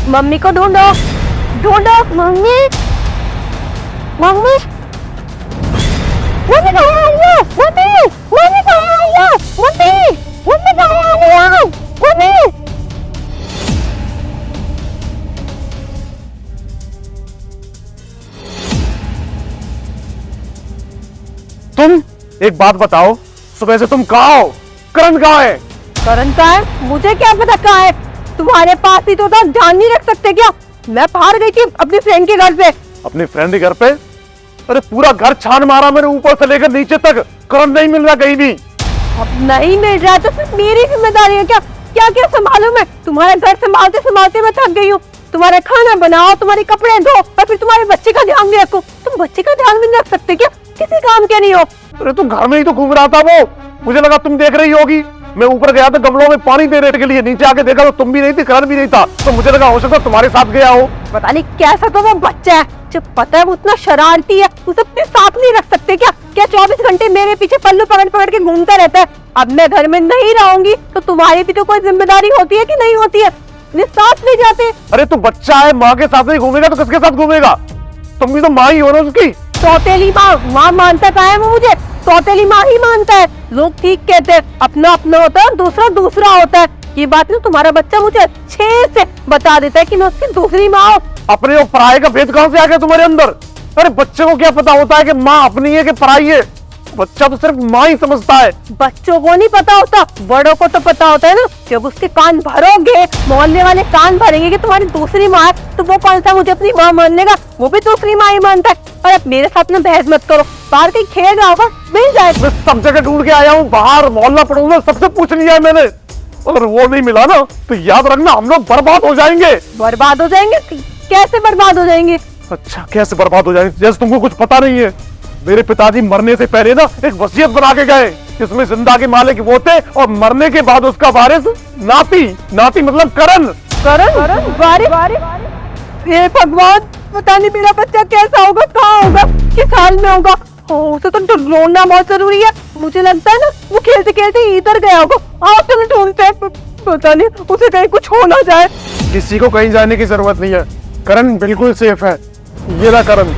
Mummy को ढूंढो, ढूंढो। मम्मी, मम्मी, मम्मी कहाँ आई है? मम्मी, मम्मी कहाँ आई है? मम्मी, मम्मी कहाँ आई है? मम्मी। तुम एक बात बताओ, सुबह से तुम कहाँ हो? करण कहाँ है? करण कहाँ है? मुझे क्या पता कहाँ है? तुम्हारे पास ही तो था, ध्यान नहीं रख सकते क्या? मैं बाहर गई थी अपनी फ्रेंड के घर पे। अपनी फ्रेंड के घर पे? अरे पूरा घर छान मारा मैंने, ऊपर से लेकर नीचे तक, करण नहीं मिल रहा कहीं भी। अब नहीं मिल रहा तो सिर्फ मेरी जिम्मेदारी है क्या? क्या क्या संभालूं मैं? तुम्हारे घर संभालते संभालते मैं थक गई हूँ। तुम्हारा खाना बनाओ, तुम्हारे कपड़े धो और फिर तुम्हारे बच्चे का ध्यान भी रखो। तुम बच्चे का ध्यान भी नहीं रख सकते क्या? किसी काम के नहीं हो। अरे तुम घर में ही तो घूम रहा था वो, मुझे लगा तुम देख रही होगी। मैं ऊपर गया था गमलों में पानी देने के लिए, नीचे आके देखा तो तुम भी नहीं थी, करण भी नहीं था, तो मुझे लगा हो सकता तुम्हारे साथ गया हो। पता नहीं कैसा तो वो बच्चा है, जब पता है वो उतना शरारती है, उसे अपने साथ नहीं रख सकते क्या? क्या 24 घंटे मेरे पीछे पल्लू पकड़ पकड़ के घूमता रहता है? अब मैं घर में नहीं रहूंगी तो तुम्हारी भी तो कोई जिम्मेदारी होती है कि नहीं होती है? साथ ले जाते। अरे तू बच्चा है, माँ के साथ नहीं घूमेगा तो किसके साथ घूमेगा? तुम भी तो माँ ही हो ना उसकी। सौतेली माँ, माँ मानता कहाँ है वो मुझे? सौतेली माँ ही मानता है। लोग ठीक कहते हैं, अपना अपना होता है, दूसरा दूसरा होता है। ये बात ना तुम्हारा बच्चा मुझे अच्छे से बता देता है कि मैं उसकी दूसरी माँ हूँ। अपने और पराये का भेद कहाँ से आ गया तुम्हारे अंदर? अरे बच्चे को क्या पता होता है कि माँ अपनी है कि पराई है? बच्चा तो सिर्फ माँ ही समझता है। बच्चों को नहीं पता होता, बड़ों को तो पता होता है ना। जब उसके कान भरोगे, मोहल्ले वाले कान भरेंगे कि तुम्हारी दूसरी माँ है, तो वो कौन सा मुझे अपनी माँ मान लेगा? वो भी दूसरी माँ ही मानता है। और अब मेरे साथ में बहस मत करो, बाहर कहीं खेल रहा होगा, मिल जाएगा। मैं सब जगह ढूंढ के आया हूँ, बाहर मोहल्ला पड़ोस सबसे पूछ लिया है मैंने, और वो नहीं मिला ना तो याद रखना हम लोग बर्बाद हो जाएंगे। बर्बाद हो जाएंगे? कैसे बर्बाद हो जाएंगे? अच्छा कैसे बर्बाद हो जाएंगे? जैसे तुमको कुछ पता नहीं है, मेरे पिताजी मरने से पहले ना एक वसीयत बना के गए, जिसमें जिंदा के मालिक वो थे और मरने के बाद उसका वारिस नाती। नाती मतलब करण। करण वारिस? ये भगवान, पता नहीं मेरा बच्चा कैसा होगा, कहाँ होगा, किस हाल में होगा। उसे तो ढूंढना बहुत जरूरी है। मुझे लगता है ना वो खेलते खेलते इधर गया होगा। आओ तुम्हें ढूंढते हैं, पता नहीं उसे कहीं कुछ हो ना जाए। किसी को कहीं जाने की जरूरत नहीं है, करण बिल्कुल सेफ है। ये ना करण।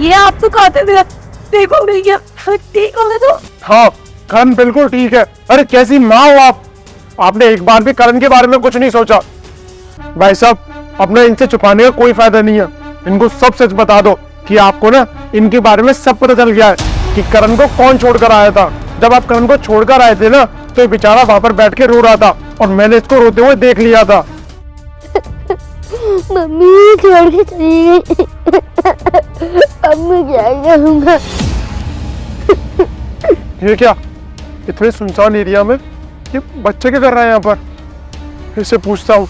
ये आप तो कहते थे, देखो भैया ठीक होंगे तो? हाँ करण बिल्कुल ठीक है। अरे कैसी माँ हो आप? आपने एक बार भी करण के बारे में कुछ नहीं सोचा। भाई साहब अपने इनसे छुपाने का कोई फायदा नहीं है, इनको सब सच बता दो कि आपको ना इनके बारे में सब पता चल गया है कि करण को कौन छोड़कर आया था। जब आप करण को छोड़कर आए थे ना तो ये बेचारा वहां पर बैठ के रो रहा था और मैंने इसको रोते हुए देख लिया था। मम्मी छोड़ के चली गई, अब मैं क्या करूँगा? ये क्या इतने सुनसान एरिया में ये बच्चे क्या कर रहे हैं यहाँ पर? इससे पूछता हूँ।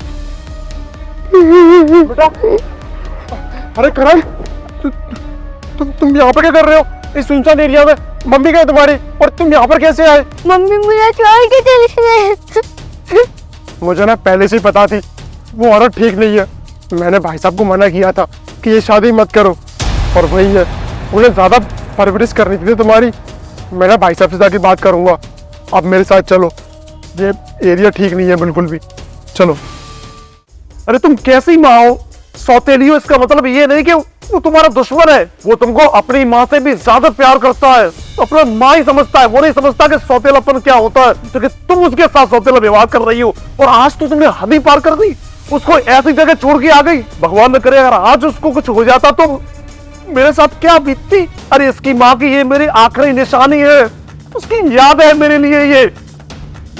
बेटा, अरे करण तुम यहाँ पर क्या कर रहे हो इस सुनसान एरिया में? मम्मी कहाँ है तुम्हारी और तुम यहाँ पर कैसे आए? मम्मी मुझे छोड़ के चली गई। मुझे ना पहले से ही पता थी वो औरत ठीक नहीं है। मैंने भाई साहब को मना किया था कि ये शादी मत करो, और वही है, उन्हें ज्यादा परवरिश करनी थी तुम्हारी। मैं भाई साहब से जाके बात करूंगा, आप मेरे साथ चलो, ये एरिया ठीक नहीं है बिल्कुल भी, चलो। अरे तुम कैसी माँ हो? सौतेली हो इसका मतलब ये नहीं कि वो तुम्हारा दुश्मन है, वो तुमको अपनी माँ से भी ज्यादा प्यार करता है, अपना माँ ही समझता है। वो नहीं समझता कि सौतेलापन क्या होता है, क्योंकि तुम उसके साथ सौतेला व्यवहार कर रही हो और आज तो तुमने हद ही पार कर दी, उसको ऐसी जगह छोड़ के आ गई। भगवान न करे अगर आज उसको कुछ हो जाता तो मेरे साथ क्या बीतती। अरे इसकी माँ की ये मेरी आखिरी निशानी है, उसकी याद है मेरे लिए। ये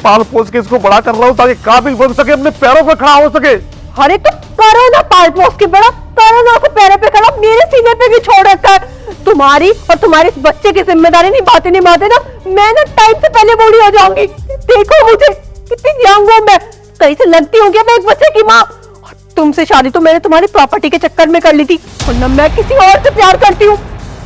पाल पोस के इसको बड़ा कर रहा हूँ ताकि काबिल बन सके, अपने पैरों पर खड़ा हो सके। अरे तो करो ना पाल पोस के बड़ा, करो ना उसे पैरों पे खड़ा, मेरे सीने पे भी छोड़ रखा है। तुम्हारी और तुम्हारे इस बच्चे की जिम्मेदारी नहीं बातें ना, मैं ना टाइम से पहले बूढ़ी हो जाऊंगी। देखो मुझे कितनी यंग हूं मैं, कहीं से लगती हूँ क्या मैं एक बच्चे की माँ? तुमसे शादी तो मैंने तुम्हारी प्रॉपर्टी के चक्कर में कर ली थी, वरना मैं किसी और से प्यार करती हूँ।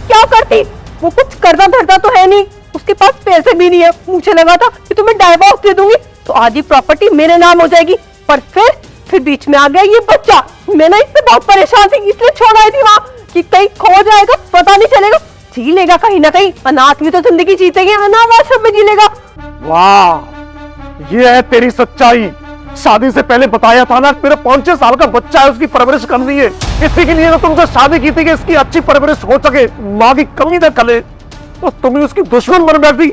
क्या करती? वो कुछ करता धरता तो है नहीं, उसके पास पैसे भी नहीं है। मुझे लगा था कि तुम्हें डाइवोर्स दे दूंगी तो आधी प्रॉपर्टी मेरे नाम हो जाएगी, पर फिर बीच में आ गया ये बच्चा। मैं ना इससे बहुत परेशान थी, इसलिए छोड़ आई थी वहाँ कि कहीं खो जाएगा, पता नहीं चलेगा। जी लेगा कहीं ना कहीं, अनाथ भी तो जिंदगी जीतेंगे, अनाथ आश्रम में जी लेगा। वाह, ये है तेरी सच्चाई। शादी से पहले बताया था ना, मेरा 5-6 साल का बच्चा है, उसकी परवरिश करनी है। इसी के लिए तो तुमसे शादी की थी कि इसकी अच्छी परवरिश हो सके। माँ की कमी न कले, और तुम्हें उसकी दुश्मन बन बैठी।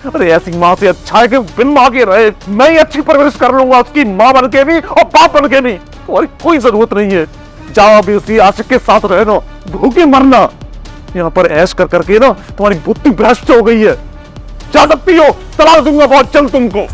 अरे ऐसी माँ से अच्छा है कि बिन माँ के रहे। मैं ही अच्छी परवरिश कर लूंगा, उसकी माँ बन के भी और बाप बन के भी। तुम्हारी कोई जरूरत नहीं है। जाओ अभी उसी आशिक के साथ रहना, भूखे मरना। यहाँ पर ऐश कर करके ना तुम्हारी बुद्धि भ्रष्ट हो गई है। जा सकती हो, तलाक दूंगा बहुत जल्द तुमको।